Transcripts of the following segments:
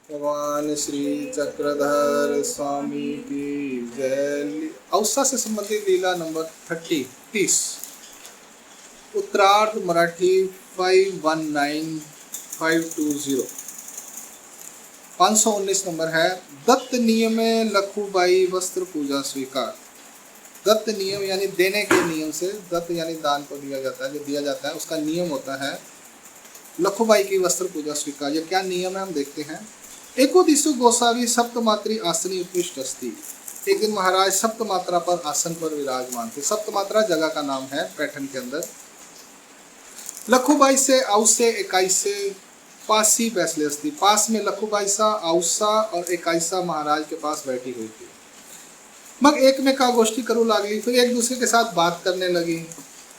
भगवान श्री चक्रधर स्वामी की जय। औसा से संबंधित लीला नंबर 30 उत्तरार्ध मराठी 519520 519 नंबर है। दत्त नियमे लखुबाई वस्त्र पूजा स्वीकार। दत्त नियम यानी देने के नियम से, दत्त यानी दान को दिया जाता है, जो दिया जाता है उसका नियम होता है लखुबाई की वस्त्र पूजा स्वीकार। ये क्या नियम है हम देखते हैं। एको दिशु गोसावी सप्तमात्री आसनी उत्कृष्ट अस्ति। एक दिन महाराज सप्तमात्रा पर आसन पर विराजमान थे। सप्तमात्रा जगह का नाम है पैठन के अंदर। लखुबाई से औसे इकाईसे पासी बैसले अस्ति। पास में लखुबाई सा, औसा और इकाईसा महाराज के पास बैठी हुई थी। मग एकमेका गोष्टी करू लागली, फिर एक दूसरे के साथ बात करने लगी।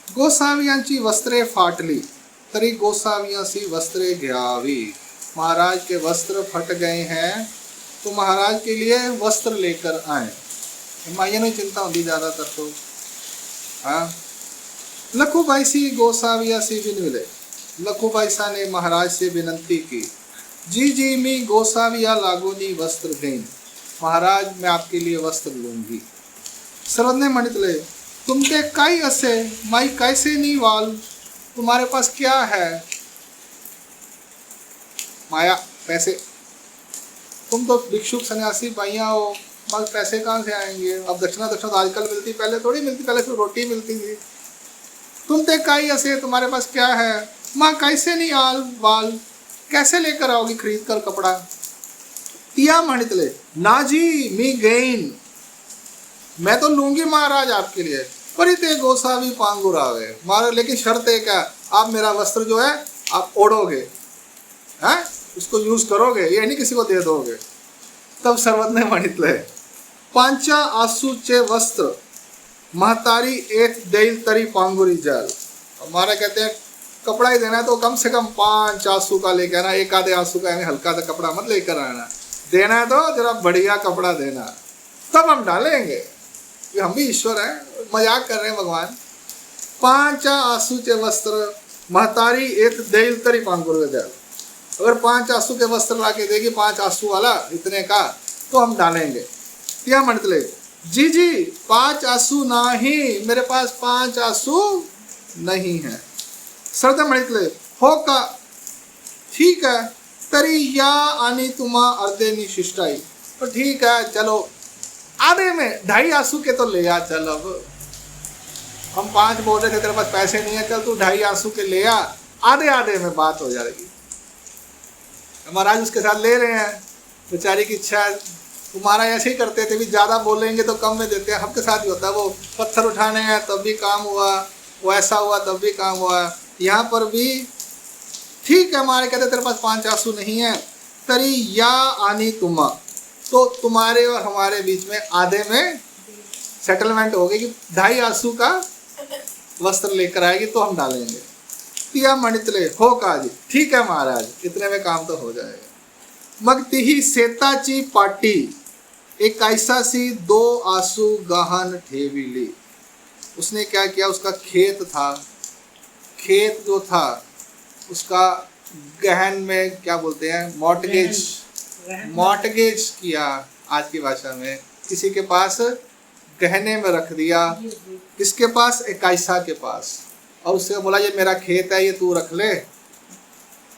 गोसावियांची वस्त्रे फाटली तरी गोसावियांसी वस्त्रे घ्यावी। महाराज के वस्त्र फट गए हैं तो महाराज के लिए वस्त्र लेकर आए। माइया ने चिंता होती ज़्यादातर तो। हाँ, लखुबाई सी गोसाविया सी बिनविले। लखुबाई सा ने महाराज से विनंती की, जी जी मी गोसाविया लागोनी वस्त्र दें। महाराज मैं आपके लिए वस्त्र लूंगी। सर्वज्ञ मणितले तुमके काई असे माई कैसे नी वाल। तुम्हारे पास क्या है? माया पैसे। तुम तो भिक्षुक सन्यासी भाइया हो, बस पैसे कहाँ से आएंगे? अब दक्षिणा तो आजकल मिलती, पहले थोड़ी मिलती, पहले सिर्फ रोटी मिलती थी। तुम ते काई ऐसे, तुम्हारे पास क्या है? माँ कैसे नहीं आल बाल, कैसे लेकर आओगी खरीद कर कपड़ा? तिया मणितले ना जी मी गेन, मैं तो लूंगी महाराज आपके लिए, पर इतने गोसावी पांगुर आवे महाराज, लेकिन शर्त है क्या, आप मेरा वस्त्र जो है आप ओढ़ोगे, हैं उसको यूज करोगे, ये नहीं किसी को दे दोगे। तब सर्वज्ञ मणितले पांचा आसूचे वस्त्र महतारी एक देल तरी पांगुरी जल। हमारा कहते हैं कपड़ा ही देना है तो कम से कम 5 आंसू का लेकर आना, एक आधे आंसू का यानी हल्का सा कपड़ा मत लेकर आना, देना है तो जरा बढ़िया कपड़ा देना, तब हम डालेंगे। ये हम भी ईश्वर हैं, मजाक कर रहे हैं भगवान। 5 आंसूचे वस्त्र महतारी एक देल तरी पांगुरी जल। अगर 5 आंसू के वस्त्र ला के देगी, 5 आंसू वाला इतने का, तो हम डालेंगे। क्या मंडले जी जी 5 आंसू नहीं, मेरे पास 5 आंसू नहीं है। श्रद्धा मंडले हो का ठीक है, तरी या आनी तुम्हा अर्धे नी शिष्टाई, तो ठीक है चलो आधे में 2.5 आंसू के तो ले आ। चल अब हम 5 बोल रहे थे, तेरे पास पैसे नहीं है, चल तू 2.5 आंसू के ले आ, आधे आधे में बात हो जाएगी। महाराज उसके साथ ले रहे हैं, बेचारी की इच्छा है। तुम्हारा ऐसे ही करते थे, भी ज़्यादा बोलेंगे तो कम में देते हैं, हमके साथ भी होता है। वो पत्थर उठाने हैं तब भी काम हुआ, वो ऐसा हुआ तब भी काम हुआ। यहाँ पर भी ठीक है, हमारे कहते तेरे पास 5 आंसू नहीं है, तरी या आनी तुम्हा, तो तुम्हारे और हमारे बीच में आधे में सेटलमेंट हो गई कि 2.5 आंसू का वस्त्र लेकर आएगी तो हम डालेंगे। तिया मणितले हो काजी, ठीक है महाराज, इतने में काम तो हो जाएगा। मगती ही सेताची पाटी एक ऐसा सी 2 आंसू गहन ठेवीली। उसने क्या किया, उसका खेत था, खेत जो था उसका गहन में क्या बोलते हैं, मॉर्टगेज, मॉर्टगेज किया आज की भाषा में, किसी के पास गहने में रख दिया। किसके पास? इकाईसा के पास। और उससे बोला ये मेरा खेत है, ये तू रख ले,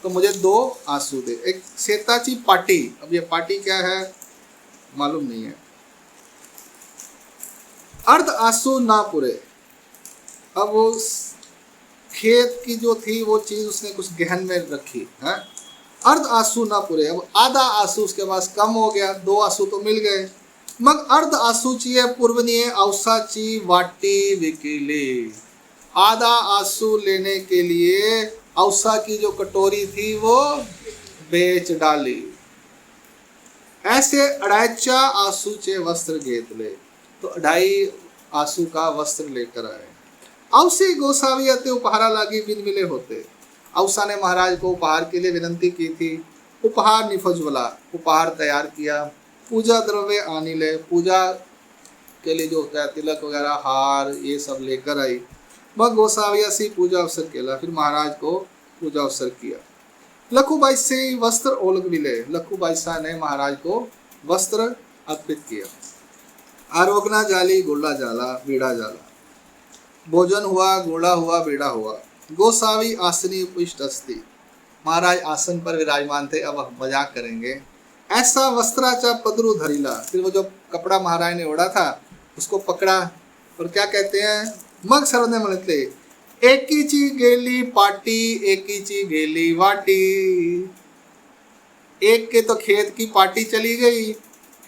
तो मुझे 2 आंसू दे। एक सेताची पाटी, अब ये पाटी क्या है मालूम नहीं है। अर्ध आंसू ना पूरे, अब वो खेत की जो थी वो चीज उसने कुछ गहन में रखी है। अर्ध आंसू ना पूरे, अब आधा आंसू उसके पास कम हो गया, 2 आंसू तो मिल गए। मग अर्ध आंसूची पूर्वनीय औसाची वाटी विकीले। आधा आंसू लेने के लिए औसा की जो कटोरी थी वो बेच डाली। ऐसे 2.5 आंसूचे वस्त्र घेतले, तो 2.5 आंसू का वस्त्र लेकर आए। औसी गोसावियते उपहारा लागी बिन मिले होते। औसा ने महाराज को उपहार के लिए विनंती की थी। उपहार निफजुला, उपहार तैयार किया। पूजा द्रव्य आनी ले, पूजा के लिए जो होता है तिलक वगैरह, हार, ये सब लेकर आई। मग गोसाविया सी पूजा अवसर केला, फिर महाराज को पूजा अवसर किया। लखुबाई से वस्त्र ओलग मिले, लखुबाई शाह ने महाराज को वस्त्र अर्पित किया। आरोगना जाली गोला जाला बीड़ा जाला, भोजन हुआ गोला हुआ बीड़ा हुआ। गोसावी आसनी उपविष्ट अस्ति, महाराज आसन पर विराजमान थे। अब हम मजाक करेंगे। ऐसा वस्त्राचा पदरु धरिला, फिर वो जो कपड़ा महाराज ने ओढ़ा था उसको पकड़ा और क्या कहते हैं, मग सरने मनते एकी ची गेली पाटी एकी ची गेली वाटी। एक के तो खेत की पाटी चली गई,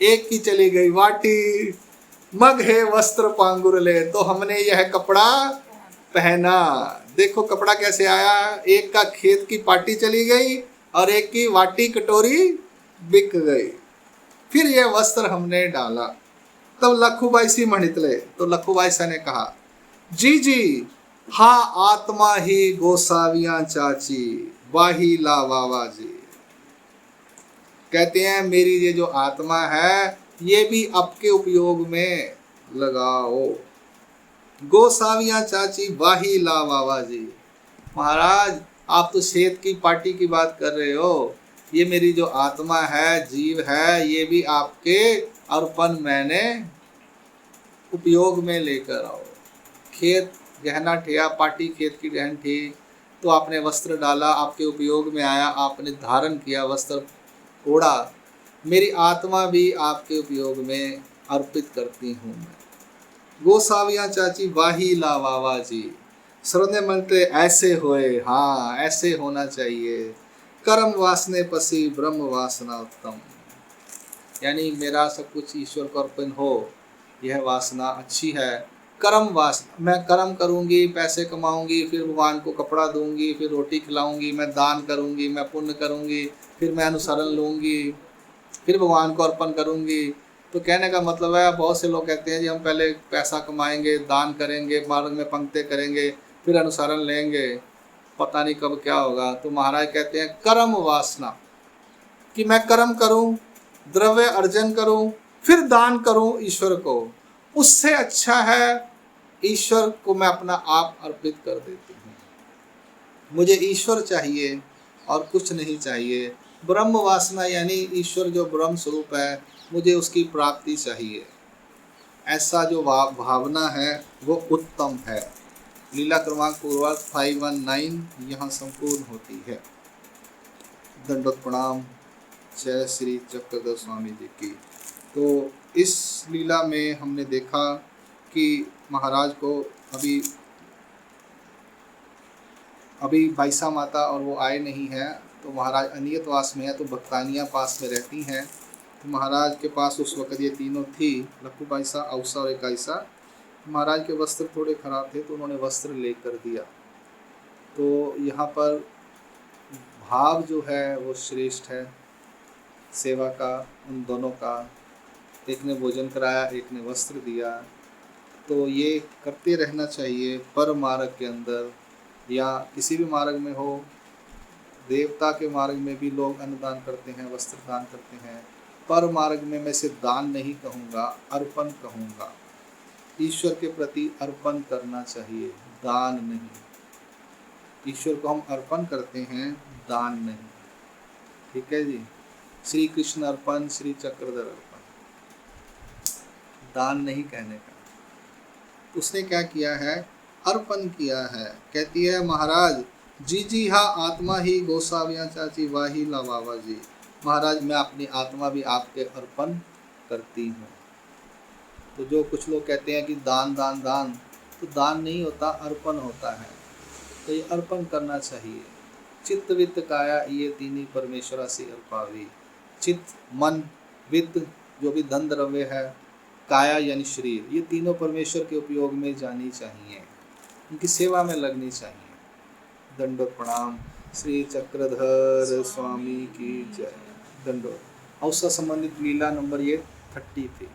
एक की चली गई वाटी। मग है वस्त्र पांगुर ले, तो हमने यह कपड़ा पहना। देखो कपड़ा कैसे आया, एक का खेत की पाटी चली गई और एक की वाटी कटोरी बिक गई। फिर यह वस्त्र हमने डाला। तब लखुबाई सी मणितले, तो लखुबाई सा ने कहा, जी जी हाँ आत्मा ही गोसावियां चाची वाही ला वावा जी। कहते हैं मेरी ये जो आत्मा है ये भी आपके उपयोग में लगाओ। गोसावियां चाची वाही ला वावा जी। महाराज आप तो सेहत की पार्टी की बात कर रहे हो, ये मेरी जो आत्मा है जीव है ये भी आपके अर्पण मैंने उपयोग में लेकर आओ। खेत गहना ठिया, पार्टी खेत की गहन थी, तो आपने वस्त्र डाला, आपके उपयोग में आया, आपने धारण किया, वस्त्र ओढ़ा। मेरी आत्मा भी आपके उपयोग में अर्पित करती हूँ मैं। गोसावियां चाची वाही ला वावा जी। श्रद्धे मनते ऐसे होए, हाँ ऐसे होना चाहिए। कर्म वासने पसी ब्रह्म वासना उत्तम, यानी मेरा सब कुछ ईश्वर को अर्पण हो, यह वासना अच्छी है। कर्म वासना, मैं कर्म करूँगी, पैसे कमाऊँगी, फिर भगवान को कपड़ा दूंगी, फिर रोटी खिलाऊंगी, मैं दान करूँगी, मैं पुण्य करूँगी, फिर मैं अनुसरण लूँगी, फिर भगवान को अर्पण करूँगी। तो कहने का मतलब है बहुत से लोग कहते हैं जी हम पहले पैसा कमाएंगे, दान करेंगे, मार्ग में पंक्ति करेंगे, फिर अनुसरण लेंगे, पता नहीं कब क्या होगा। तो महाराज कहते हैं कर्म वासना, कि मैं कर्म करूं, द्रव्य अर्जन करूं, फिर दान करूं ईश्वर को, उससे अच्छा है ईश्वर को मैं अपना आप अर्पित कर देती हूँ। मुझे ईश्वर चाहिए और कुछ नहीं चाहिए। ब्रह्म वासना यानी ईश्वर जो ब्रह्म स्वरूप है, मुझे उसकी प्राप्ति चाहिए। ऐसा जो भावना है वो उत्तम है। लीला क्रमांक पूर्वार्ध 519 यहाँ संपूर्ण होती है। दंडवत प्रणाम। जय श्री चक्रधर स्वामी जी की। तो इस लीला में हमने देखा कि महाराज को अभी बाईसा माता और वो आए नहीं हैं, तो महाराज अनियतवास में है, तो भक्तानियाँ पास में रहती हैं। तो महाराज के पास उस वक़्त ये तीनों थी, लखुबाईसा, औसा और एकाईसा। महाराज के वस्त्र थोड़े ख़राब थे तो उन्होंने वस्त्र लेकर दिया। तो यहाँ पर भाव जो है वो श्रेष्ठ है सेवा का, उन दोनों का। एक ने भोजन कराया, एक ने वस्त्र दिया। तो ये करते रहना चाहिए। पर मार्ग के अंदर या किसी भी मार्ग में हो, देवता के मार्ग में भी लोग अन्नदान करते हैं, वस्त्र दान करते हैं। पर मार्ग में मैं सिर्फ दान नहीं कहूँगा, अर्पण कहूँगा। ईश्वर के प्रति अर्पण करना चाहिए, दान नहीं। ईश्वर को हम अर्पण करते हैं, दान नहीं। ठीक है जी। श्री कृष्ण अर्पण, श्री चक्रधर अर्पण, दान नहीं कहने का। उसने क्या किया है, अर्पण किया है। कहती है महाराज जी जी हाँ आत्मा ही गोसावियाँ चाची वाही ला वावा जी। महाराज मैं अपनी आत्मा भी आपके अर्पण करती हूँ। तो जो कुछ लोग कहते हैं कि दान दान दान, तो दान नहीं होता, अर्पण होता है। तो ये अर्पण करना चाहिए। चित्त वित्त काया ये तीनी परमेश्वरा से अर्पावी। चित्त, मन, वित्त जो भी धन द्रव्य है, काया यानी शरीर, ये तीनों परमेश्वर के उपयोग में जानी चाहिए, उनकी सेवा में लगनी चाहिए। दंडवत प्रणाम। श्री चक्रधर स्वामी की जय। दंडवत। औसा संबंधित लीला नंबर ये 30 थी।